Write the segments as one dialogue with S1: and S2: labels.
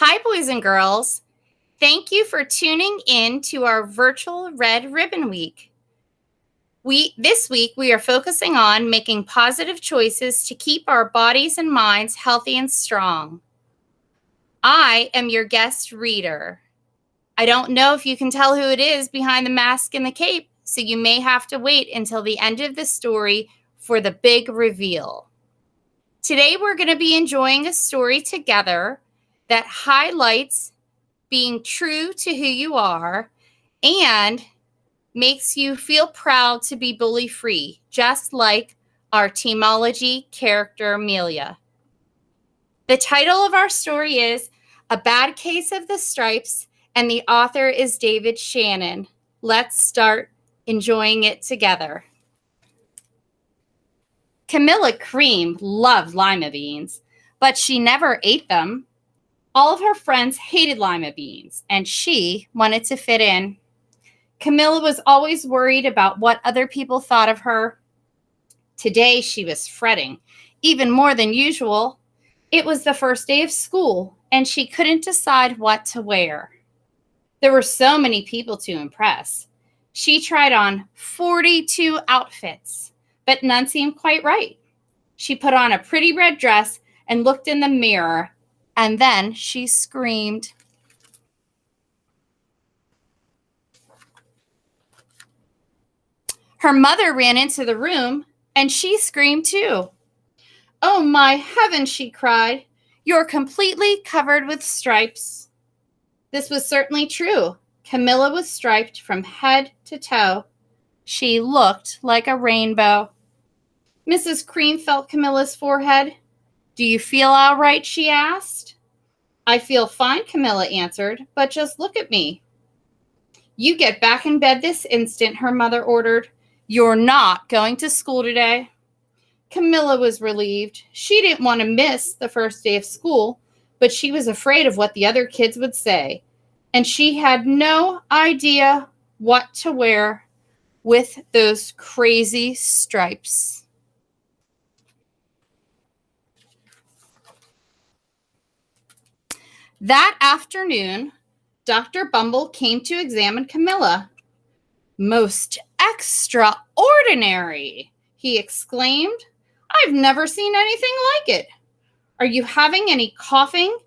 S1: Hi, boys and girls. Thank you for tuning in to our virtual Red Ribbon Week. This week, we are focusing on making positive choices to keep our bodies and minds healthy and strong. I am your guest reader. I don't know if you can tell who it is behind the mask and the cape, so you may have to wait until the end of the story for the big reveal. Today, we're going to be enjoying a story together that highlights being true to who you are and makes you feel proud to be bully-free, just like our Teamology character, Amelia. The title of our story is A Bad Case of the Stripes, and the author is David Shannon. Let's start enjoying it together. Camilla Cream loved lima beans, but she never ate them. All of her friends hated lima beans, and she wanted to fit in. Camilla was always worried about what other people thought of her. Today, she was fretting, even more than usual. It was the first day of school, and she couldn't decide what to wear. There were so many people to impress. She tried on 42 outfits, but none seemed quite right. She put on a pretty red dress and looked in the mirror, and then she screamed. Her mother ran into the room, and she screamed too. "Oh, my heavens," she cried. "You're completely covered with stripes." This was certainly true. Camilla was striped from head to toe. She looked like a rainbow. Mrs. Cream felt Camilla's forehead. "Do you feel all right?" she asked. "I feel fine," Camilla answered, "but just look at me." "You get back in bed this instant," her mother ordered. "You're not going to school today." Camilla was relieved. She didn't want to miss the first day of school, but she was afraid of what the other kids would say, and she had no idea what to wear with those crazy stripes. That afternoon, Dr. Bumble came to examine Camilla. "Most extraordinary," he exclaimed. "I've never seen anything like it. Are you having any coughing,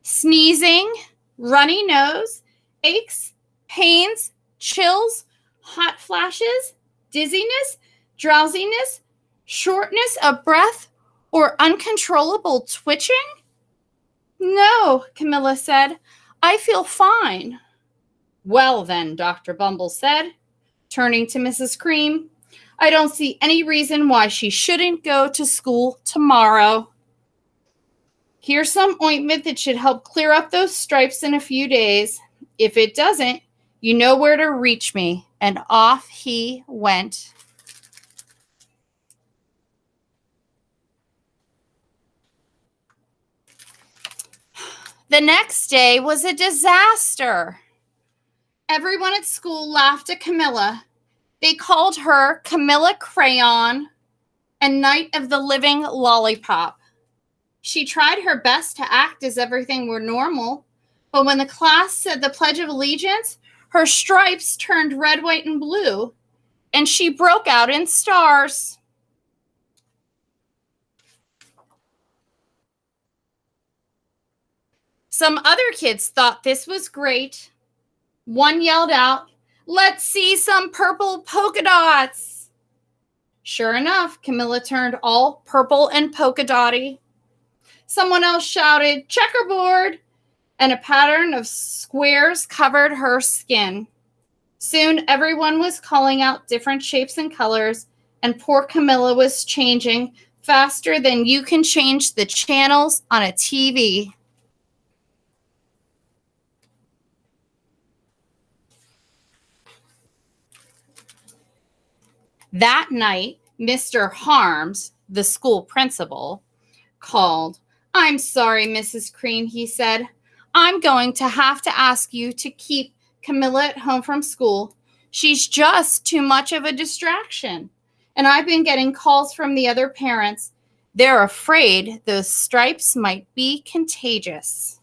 S1: sneezing, runny nose, aches, pains, chills, hot flashes, dizziness, drowsiness, shortness of breath, or uncontrollable twitching?" "No," Camilla said. "I feel fine." "Well then," Dr. Bumble said, turning to Mrs. Cream, "I don't see any reason why she shouldn't go to school tomorrow. Here's some ointment that should help clear up those stripes in a few days. If it doesn't, you know where to reach me." And off he went. The next day was a disaster. Everyone at school laughed at Camilla. They called her Camilla Crayon and Night of the Living Lollipop. She tried her best to act as everything were normal, but when the class said the Pledge of Allegiance, her stripes turned red, white, and blue, and she broke out in stars. Some other kids thought this was great. One yelled out, "Let's see some purple polka dots." Sure enough, Camilla turned all purple and polka dotty. Someone else shouted, "Checkerboard," and a pattern of squares covered her skin. Soon everyone was calling out different shapes and colors, and poor Camilla was changing faster than you can change the channels on a TV. That night, Mr. Harms, the school principal, called. "I'm sorry, Mrs. Cream," he said. "I'm going to have to ask you to keep Camilla at home from school. She's just too much of a distraction. And I've been getting calls from the other parents. They're afraid those stripes might be contagious."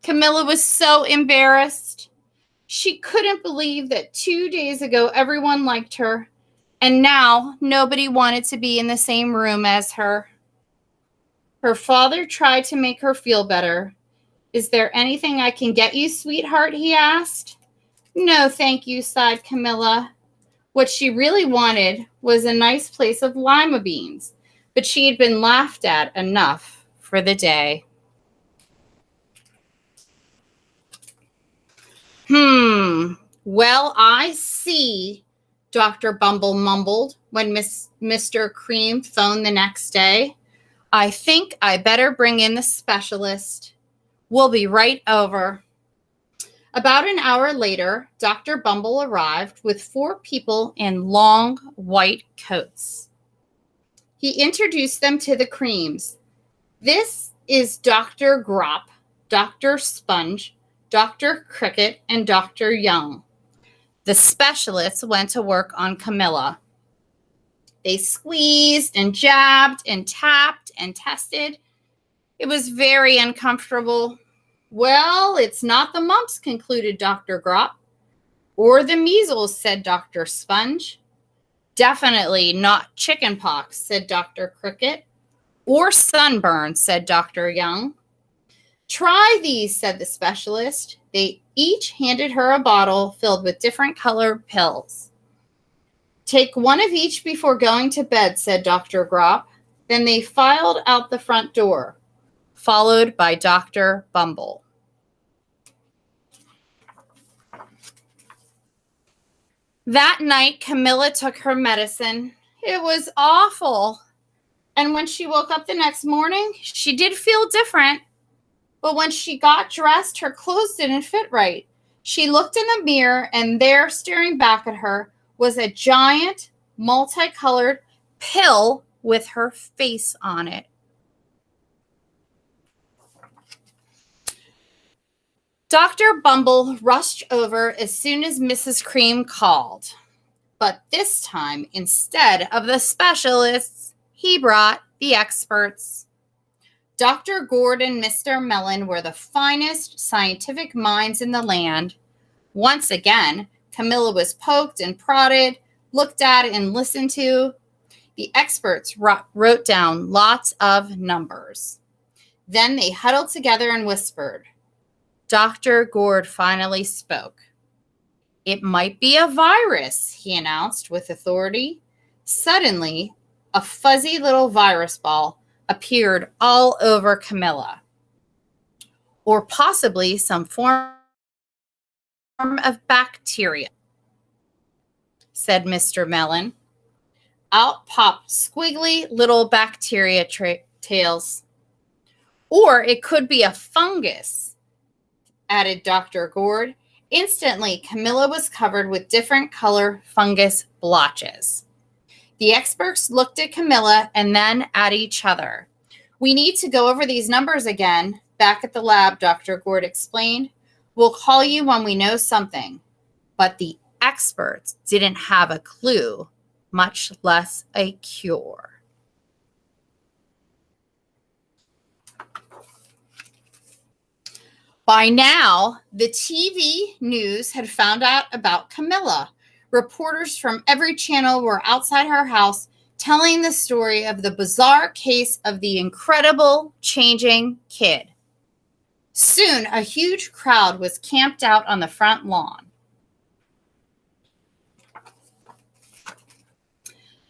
S1: Camilla was so embarrassed. She couldn't believe that 2 days ago everyone liked her, and now nobody wanted to be in the same room as her. Her father tried to make her feel better. "Is there anything I can get you, sweetheart?" he asked. "No, thank you," sighed Camilla. What she really wanted was a nice place of lima beans, but she had been laughed at enough for the day. Well, I see," Dr. Bumble mumbled when Mr. Cream phoned the next day. "I think I better bring in the specialist. We'll be right over." About an hour later, Dr. Bumble arrived with 4 people in long white coats. He introduced them to the Creams. "This is Dr. Grop, Dr. Sponge, Dr. Cricket, and Dr. Young." The specialists went to work on Camilla. They squeezed and jabbed and tapped and tested. It was very uncomfortable. "Well, it's not the mumps," concluded Dr. Grop. "Or the measles," said Dr. Sponge. "Definitely not chicken pox," said Dr. Cricket. "Or sunburn," said Dr. Young. "Try these," said the specialist. They each handed her a bottle filled with different colored pills. "Take one of each before going to bed," said Dr. Grop. Then they filed out the front door, followed by Dr. Bumble. That night, Camilla took her medicine. It was awful. And when she woke up the next morning, she did feel different. But when she got dressed, her clothes didn't fit right. She looked in the mirror, and there, staring back at her, was a giant, multicolored pill with her face on it. Dr. Bumble rushed over as soon as Mrs. Cream called. But this time, instead of the specialists, he brought the experts. Dr. Gourd and Mr. Mellon were the finest scientific minds in the land. Once again, Camilla was poked and prodded, looked at and listened to. The experts wrote down lots of numbers. Then they huddled together and whispered. Dr. Gourd finally spoke. "It might be a virus," he announced with authority. Suddenly, a fuzzy little virus ball appeared all over Camilla. "Or possibly some form of bacteria," said Mr. Mellon. Out popped squiggly little bacteria tails. "Or it could be a fungus," added Dr. Gourd. Instantly, Camilla was covered with different color fungus blotches. The experts looked at Camilla and then at each other. "We need to go over these numbers again back at the lab," Dr. Gourd explained. "We'll call you when we know something." But the experts didn't have a clue, much less a cure. By now, the TV news had found out about Camilla. Reporters from every channel were outside her house telling the story of the bizarre case of the incredible changing kid. Soon, a huge crowd was camped out on the front lawn.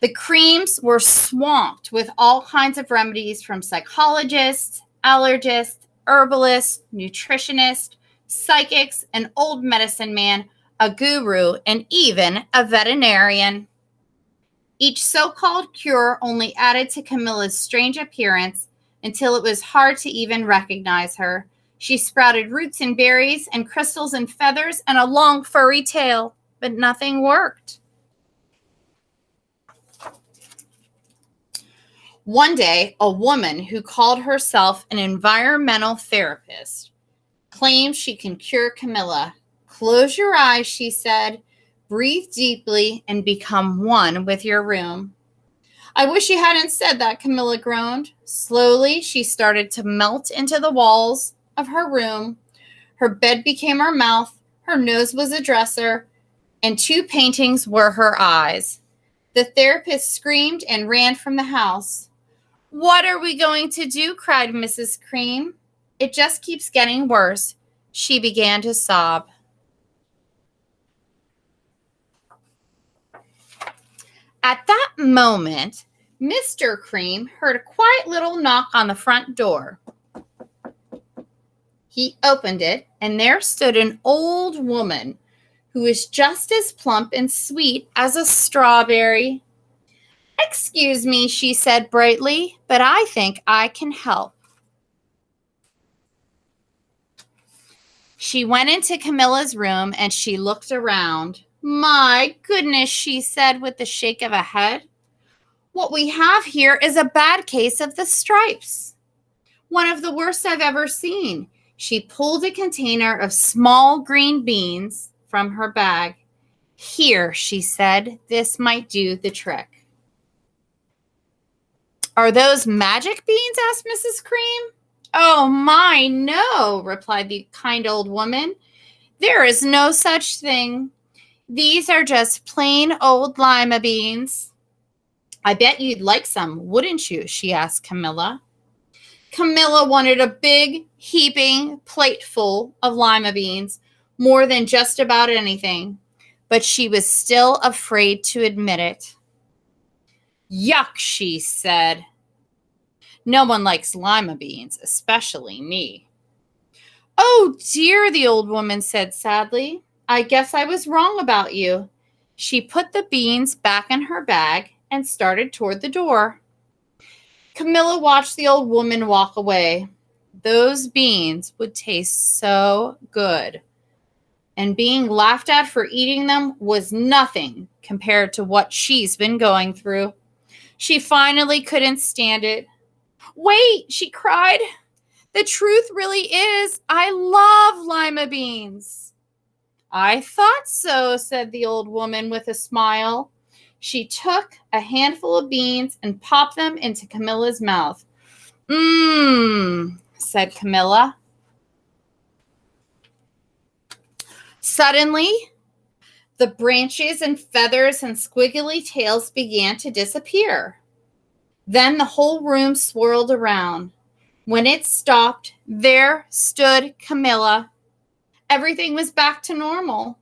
S1: The Creams were swamped with all kinds of remedies from psychologists, allergists, herbalists, nutritionists, psychics, an old medicine man, a guru, and even a veterinarian. Each so-called cure only added to Camilla's strange appearance until it was hard to even recognize her. She sprouted roots and berries and crystals and feathers and a long furry tail, but nothing worked. One day, a woman who called herself an environmental therapist claimed she can cure Camilla. "Close your eyes," she said. "Breathe deeply and become one with your room." "I wish you hadn't said that," Camilla groaned. Slowly, she started to melt into the walls of her room. Her bed became her mouth, her nose was a dresser, and 2 paintings were her eyes. The therapist screamed and ran from the house. "What are we going to do?" cried Mrs. Cream. "It just keeps getting worse." She began to sob. At that moment, Mr. Cream heard a quiet little knock on the front door. He opened it, and there stood an old woman who was just as plump and sweet as a strawberry. "Excuse me," she said brightly, "but I think I can help." She went into Camilla's room and she looked around. "My goodness," she said with the shake of a head. "What we have here is a bad case of the stripes. One of the worst I've ever seen." She pulled a container of small green beans from her bag. "Here," she said, "this might do the trick." "Are those magic beans?" asked Mrs. Cream. "Oh my, no," replied the kind old woman. "There is no such thing. These are just plain old lima beans." "I bet you'd like some, wouldn't you?" she asked Camilla. Camilla wanted a big, heaping plateful of lima beans, more than just about anything, but she was still afraid to admit it. "Yuck," she said. "No one likes lima beans, especially me." "Oh dear," the old woman said sadly. "I guess I was wrong about you." She put the beans back in her bag and started toward the door. Camilla watched the old woman walk away. Those beans would taste so good, and being laughed at for eating them was nothing compared to what she's been going through. She finally couldn't stand it. "Wait," she cried. "The truth really is, I love lima beans." "I thought so," said the old woman with a smile. She took a handful of beans and popped them into Camilla's mouth. "Mmm," said Camilla. Suddenly, the branches and feathers and squiggly tails began to disappear. Then the whole room swirled around. When it stopped, there stood Camilla. Everything was back to normal.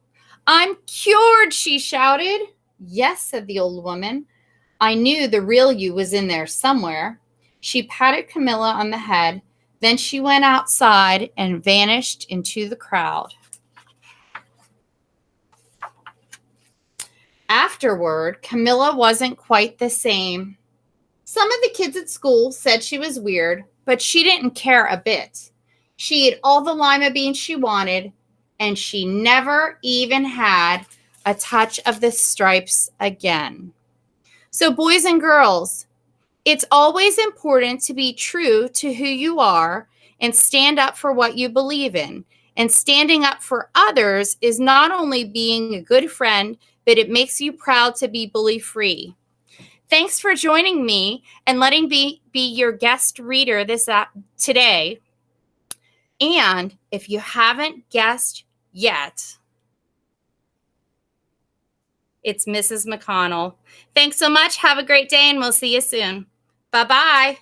S1: "I'm cured," she shouted. "Yes," said the old woman. "I knew the real you was in there somewhere." She patted Camilla on the head. Then she went outside and vanished into the crowd. Afterward, Camilla wasn't quite the same. Some of the kids at school said she was weird, but she didn't care a bit. She ate all the lima beans she wanted, and she never even had a touch of the stripes again. So, boys and girls, it's always important to be true to who you are and stand up for what you believe in. And standing up for others is not only being a good friend, but it makes you proud to be bully-free. Thanks for joining me and letting me be your guest reader today. And if you haven't guessed yet, it's Mrs. McConnell. Thanks so much. Have a great day, and we'll see you soon. Bye-bye.